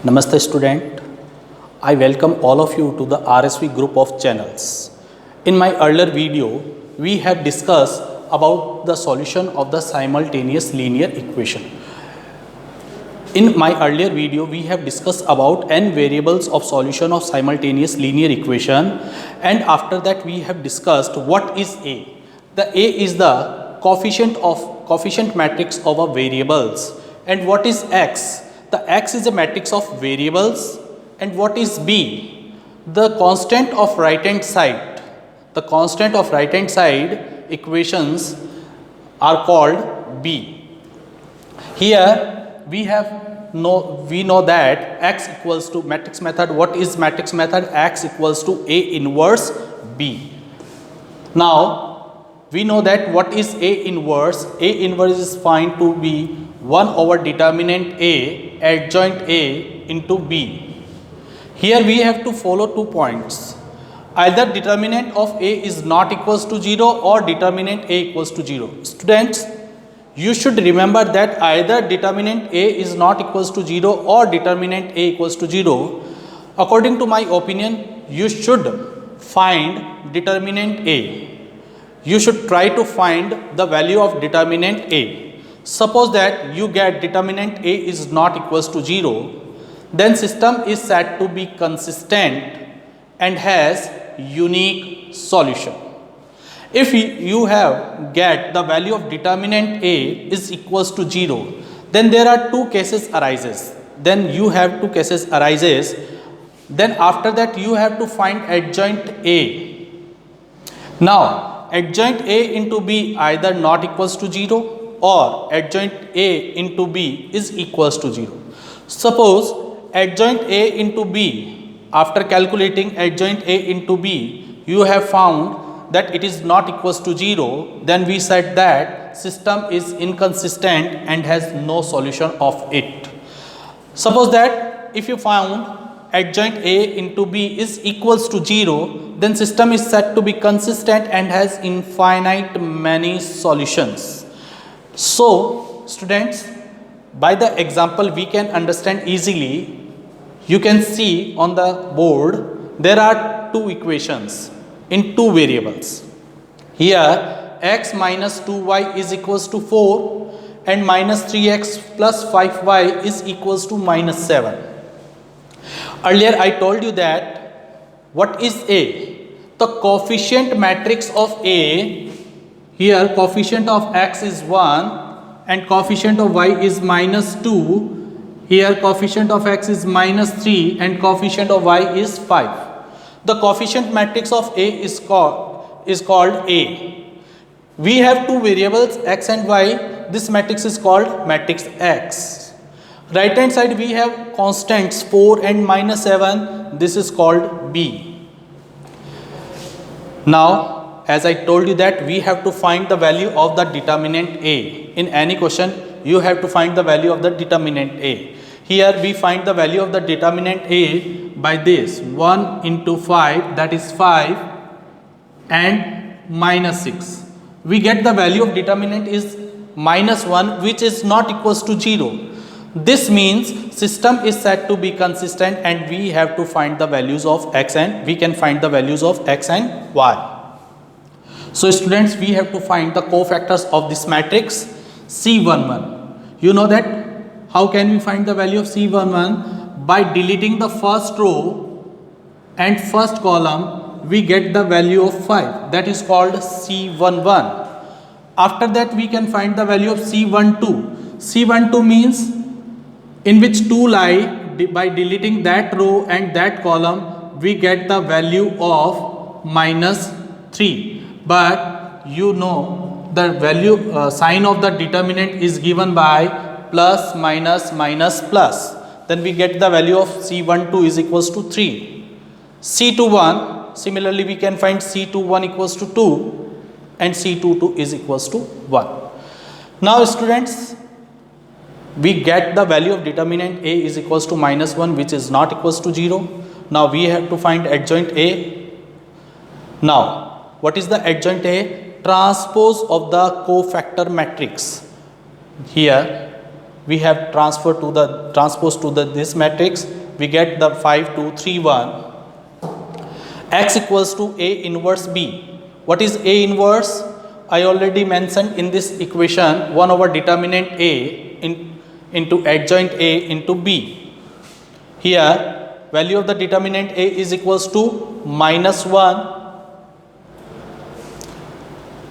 Namaste student, I welcome all of you to the RSV group of channels. In my earlier video, we have discussed about the solution of the simultaneous linear equation. In my earlier video, we have discussed about n variables of solution of simultaneous linear equation, and after that we have discussed what is A. The A is the coefficient matrix of a variables, and what is X? The X is a matrix of variables, and what is B? The constant of right hand side. The constant of right hand side equations are called B. Here we know that X equals to matrix method. What is matrix method? X equals to A inverse B. Now we know that what is A inverse? A inverse is found to be 1 over determinant A adjoint A into B. Here we have to follow 2 points. Either determinant of A is not equals to 0 or determinant A equals to 0. Students, you should remember that either determinant A is not equals to 0 or determinant A equals to 0. According to my opinion, you should find determinant A. You should try to find the value of determinant A. Suppose that you get determinant A is not equals to 0, then system is said to be consistent and has unique solution. If you have get the value of determinant A is equals to 0, then there are two cases arises. Then you have two cases arises. Then after that you have to find adjoint A. Now adjoint A into B either not equals to 0 or adjoint A into B is equals to 0. Suppose adjoint A into B, after calculating adjoint A into B, you have found that it is not equals to 0, then we said that system is inconsistent and has no solution of it. Suppose that if you found adjoint A into B is equals to 0, then system is said to be consistent and has infinite many solutions. So students, by the example we can understand easily. You can see on the board there are two equations in two variables. Here x minus 2y is equals to 4 and minus 3x plus 5y is equals to minus 7. Earlier I told you that what is A? The coefficient matrix of A. Here coefficient of x is 1 and coefficient of y is minus 2. Here coefficient of x is minus 3 and coefficient of y is 5. The coefficient matrix of A is called A. We have two variables x and y. This matrix is called matrix X. Right hand side we have constants 4 and minus 7. This is called B. Now as I told you that we have to find the value of the determinant A. In any question you have to find the value of the determinant A. Here we find the value of the determinant A by this 1 into 5, that is 5, and minus 6. We get the value of determinant is minus 1, which is not equals to 0. This means system is said to be consistent and we have to find the values of x and we can find the values of x and y. So students, we have to find the cofactors of this matrix C11. You know that how can we find the value of C11? By deleting the first row and first column, we get the value of 5. That is called C11. After that we can find the value of C12. C12 means in which 2 lie. By deleting that row and that column, we get the value of minus 3. But you know the value sign of the determinant is given by plus minus minus plus. Then we get the value of C12 is equals to 3. C21, similarly we can find C21 equals to 2 and C22 is equals to 1. Now students, we get the value of determinant A is equals to minus 1, which is not equals to 0. Now we have to find adjoint A. Now what is the adjoint A? Transpose of the cofactor matrix. Here we have transposed to the this matrix, we get the 5 2 3 1. X equals to A inverse B. What is A inverse? I already mentioned in this equation 1 over determinant A into adjoint A into B. Here value of the determinant A is equals to minus 1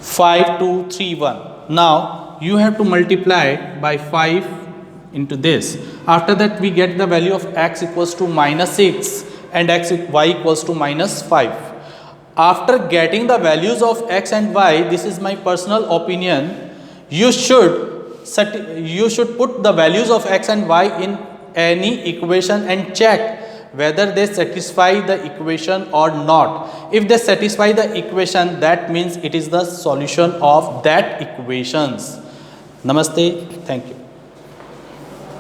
5 2 3 1. Now you have to multiply by 5 into this. After that we get the value of x equals to minus 6 and y equals to minus 5. After getting the values of x and y, this is my personal opinion, you should put the values of x and y in any equation and check whether they satisfy the equation or not. If they satisfy the equation, that means it is the solution of that equations. Namaste. Thank you.